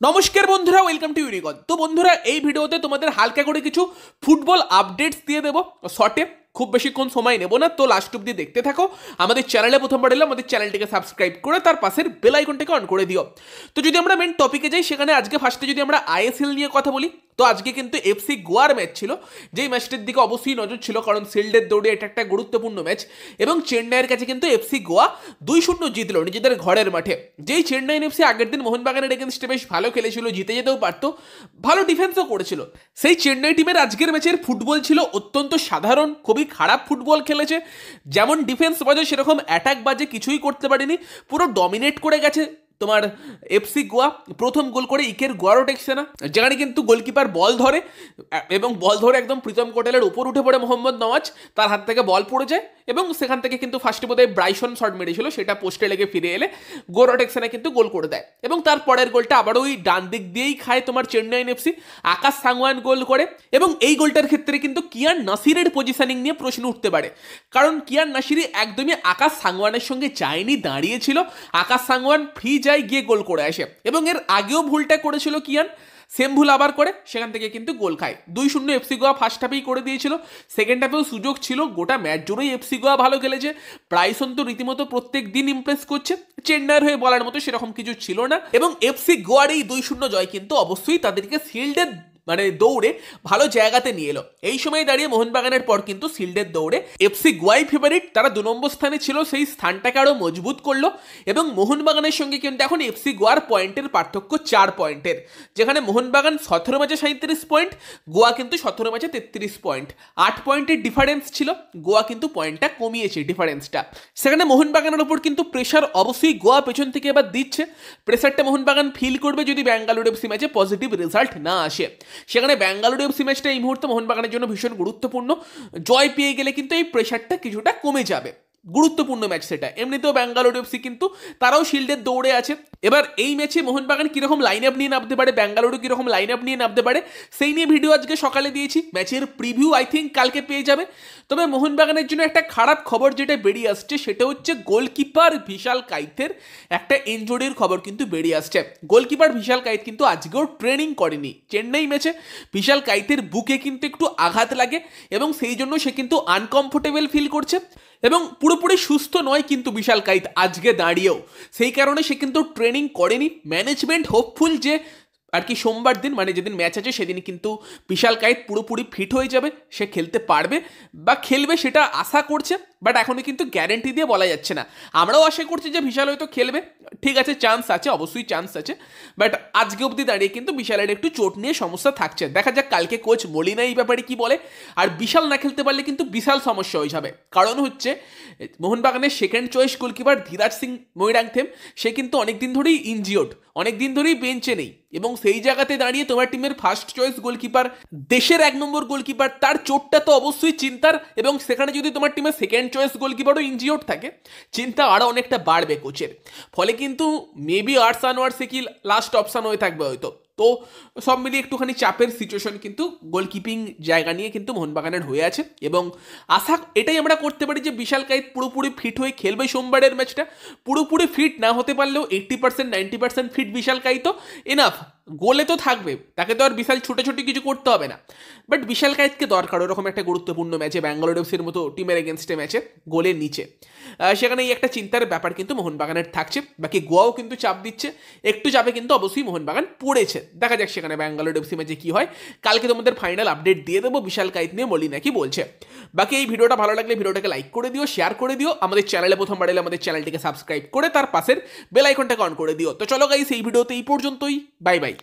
নমস্কার বন্ধুরা, welcome to ইউনিকন। তো বন্ধুরা, এই ভিডিওতে তোমাদের হালকা করে কিছু ফুটবল আপডেটস দিয়ে দেবো শর্টে। খুব বেশিক্ষণ সময় নেব না, তো লাস্ট অব্দি দেখতে থাকো। আমাদের চ্যানেলে প্রথমবার এলে আমাদের চ্যানেলটিকে সাবস্ক্রাইব করে তার পাশের বেল আইকনটাকে অন করে দিও। তো যদি আমরা মেন টপিকে যাই, সেখানে আজকে ফার্স্টে যদি আমরা আইএসএল নিয়ে কথা বলি, তো আজকে কিন্তু এফসি গোয়ার ম্যাচ ছিল, যেই ম্যাচটির দিকে অবশ্যই নজর ছিল, কারণ শিল্ডের দৌড়ে এটা একটা গুরুত্বপূর্ণ ম্যাচ। এবং চেন্নাইয়ের কাছে কিন্তু এফসি গোয়া 2-0 জিতলো নিজেদের ঘরের মাঠে। যেই চেন্নাই এফসি আগের দিন মোহনবাগানের এগেনস্টে বেশ ভালো খেলেছিল, জিতে যেতেও পারতো, ভালো ডিফেন্সও করেছিল, সেই চেন্নাই টিমের আজকের ম্যাচের ফুটবল ছিল অত্যন্ত সাধারণ, খুবই খারাপ ফুটবল খেলেছে। যেমন ডিফেন্স বাজে সেরকম অ্যাটাক বাজে কিছুই করতে পারেনি, পুরো ডমিনেট করে গেছে তোমার এফসি গোয়া। প্রথম গোল করে ইকের গোয়ারও টেকছে না, যেখানে কিন্তু গোলকিপার বল ধরে এবং বল ধরে একদম প্রীতম কোটেলের উপর উঠে পড়ে মোহাম্মদ নওয়াজ, তার হাত থেকে বল পড়ে যায় এবং সেখান থেকে কিন্তু ফার্স্টে বোধহয় ব্রাইসন শট মেরেছিল, সেটা পোস্টে লেগে ফিরে এলে গোয়ারও টেকছে না, কিন্তু গোল করে দেয়। এবং তার পরের গোলটা আবারও ওই ডান দিক দিয়েই খায় তোমার চেন্নাই এফসি, আকাশ সাংওয়ান গোল করে। এবং এই গোলটার ক্ষেত্রে কিন্তু কিয়ান নাসিরের পজিশনিং নিয়ে প্রশ্ন উঠতে পারে, কারণ কিয়ান নাসিরি একদমই আকাশ সাংওয়ানের সঙ্গে যায়নি, দাঁড়িয়েছিল। আকাশ সাংওয়ান ফ্রি যায়, গিয়ে গোল করে আসে। এবং এর আগেও ভুলটা করেছিল কিয়ান, সেম ভুল আবার করে, সেখান থেকে কিন্তু গোল খায়। 2-0 এফসি গোয়া ফার্স্ট হাফেই করে দিয়েছিল, সেকেন্ড হাফেও সুযোগ ছিল, গোটা ম্যাচ জুড়েই এফসি গোয়া ভালো খেলেছে। ব্রাইসন তো রীতিমতো প্রত্যেক দিন ইমপ্রেস করছে, চেন্নাইয়ের হয়ে বলার মতো সেরকম কিছু ছিল না। এবং এফসি গোয়ার এই 2-0 জয় কিন্তু অবশ্যই তাদেরকে শিল্ডের দৌড়ে ভালো জায়গাতে নিয়ে এলো। এই সময় দাঁড়িয়ে মোহনবাগানের পর কিন্তু শিল্ডের দৌড়ে এফসি গোয়াই ফেভারিট, তারা 2 নম্বর স্থানে ছিল, সেই স্থানটাকে আরো মজবুত করলো। এবং মোহনবাগানের সঙ্গে কিন্তু এখন এফসি গোয়ার পয়েন্টের পার্থক্য 4 পয়েন্টের, যেখানে মোহনবাগান 17 ম্যাচে 37 পয়েন্ট, গোয়া কিন্তু 17 ম্যাচে 33 পয়েন্ট, 8 পয়েন্টের ডিফারেন্স ছিল। গোয়া কিন্তু পয়েন্টটা কমিয়েছে, ডিফারেন্সটা। সেখানে মোহনবাগানের ওপর কিন্তু প্রেশার অবশ্যই গোয়া পেছন থেকে এবার দিচ্ছে। প্রেশারটা মোহনবাগান ফিল করবে যদি ব্যাঙ্গালোর এফসি ম্যাচে পজিটিভ রেজাল্ট না আসে। সেখানে ব্যাঙ্গালোর এফসি ম্যাচটা এই মুহূর্তে মোহনবাগানের জন্য ভীষণ গুরুত্বপূর্ণ, জয় পেয়ে গেলে কিন্তু এই প্রেশারটা কিছুটা কমে যাবে। গুরুত্বপূর্ণ ম্যাচ সেটা, এমনিতেও ব্যাঙ্গালোর এফসি কিন্তু তারাও শিল্ডের দৌড়ে আছে। এবার এই ম্যাচে মোহনবাগান কিরকম লাইন আপ নিয়ে নামতে পারে, ব্যাঙ্গালোরও কিরকম লাইন আপ নিয়ে নামতে পারে, সেই নিয়ে ভিডিও আজকে সকালে দিয়েছি। ম্যাচের প্রিভিউ আই থিঙ্ক কালকে পেয়ে যাবে। তবে মোহনবাগানের জন্য একটা খারাপ খবর যেটা বেরিয়ে আসছে, সেটা হচ্ছে গোলকিপার বিশাল কাইতের একটা ইনজুরির খবর কিন্তু বেরিয়ে আসছে। গোলকিপার বিশাল কাইত কিন্তু আজকেও ট্রেনিং করেনি চেন্নাই ম্যাচে। বিশাল কাইতের বুকে কিন্তু একটু আঘাত লাগে এবং সেই জন্য সে কিন্তু আনকমফোর্টেবল ফিল করছে এবং পুরোপুরি সুস্থ নয় কিন্তু বিশাল কাইত আজকে দাঁড়িয়েও। সেই কারণে সে কিন্তু ট্রেনিং করেনি। ম্যানেজমেন্ট হোপফুল যে আর কি সোমবার দিন, মানে যেদিন ম্যাচ আছে সেদিন কিন্তু বিশাল কাইত পুরোপুরি ফিট হয়ে যাবে, সে খেলতে পারবে বা খেলবে, সেটা আশা করছে। বাট এখনও কিন্তু গ্যারেন্টি দিয়ে বলা যাচ্ছে না। আমরাও আশা করছি যে বিশাল হয়তো খেলবে, ঠিক আছে, চান্স আছে, অবশ্যই চান্স আছে। বাট আজকে অবধি দাঁড়িয়ে কিন্তু বিশালের একটু চোট নিয়ে সমস্যা থাকছে। দেখা যাক কালকে কোচ মলিনা এই ব্যাপারে কি বলে। আর বিশাল না খেলতে পারলে কিন্তু বিশাল সমস্যা হয়ে যাবে, কারণ হচ্ছে মোহনবাগানের second choice goalkeeper Dheeraj Singh Moirangthem, সে কিন্তু অনেকদিন ধরেই ইনজিওর্ড, অনেকদিন ধরেই বেঞ্চে নেই। এবং সেই জায়গাতে দাঁড়িয়ে তোমার টিমের ফার্স্ট চয়েস গোলকিপার, দেশের 1 নম্বর গোলকিপার, তার চোটটা তো অবশ্যই চিন্তার। এবং সেখানে যদি তোমার টিমের সেকেন্ড চয়েস গোলকিপারও ইনজিওর্ড থাকে, চিন্তা আরও অনেকটা বাড়বে কোচের। ফলে কিন্তু মেবি আর্টস আনোয়ার সেকি লাস্ট অপশান হয়ে থাকবে হয়তো। তো সব মিলিয়ে একটুখানি চাপের সিচুয়েশন কিন্তু গোলকিপিং জায়গা নিয়ে কিন্তু মোহনবাগানের হয়ে আছে। এবং আশা এটাই আমরা করতে পারি যে বিশাল কাইত পুরোপুরি ফিট হয়ে খেলবে সোমবারের ম্যাচটা। পুরোপুরি ফিট না হতে পারলেও 80% 90% ফিট বিশাল কাইত এনাফ, গোলে তো থাকবে, তাকে তো আর বিশাল ছোটাছুটি কিছু করতে হবে না। বাট বিশাল কাইতকে দরকার ওরকম একটা গুরুত্বপূর্ণ ম্যাচে, ব্যাঙ্গালোর এফসির মতো টিমের এগেনস্টে ম্যাচে গোলের নিচে। সেখানে এই একটা চিন্তার ব্যাপার কিন্তু মোহনবাগানের থাকছে। বাকি গোয়াও কিন্তু চাপ দিচ্ছে, একটু চাপে কিন্তু অবশ্যই মোহনবাগান পড়েছে। দেখা যাক সেখানে ব্যাঙ্গালোর এফসি ম্যাচে কি হয়। কালকে তোমাদের ফাইনাল আপডেট দিয়ে দেবো বিশাল কাইত নিয়ে মলিনা কি বলছে। বাকি এই ভিডিওটা ভালো লাগলে ভিডিওটাকে লাইক করে দিও, শেয়ার করে দিও। আমাদের চ্যানেলে প্রথমবার এলে আমাদের চ্যানেলটিকে সাবস্ক্রাইব করে তার পাশের বেল আইকনটাকে অন করে দিও। তো চলো গাইস, এই ভিডিওতে এই পর্যন্তই, বাই বাই।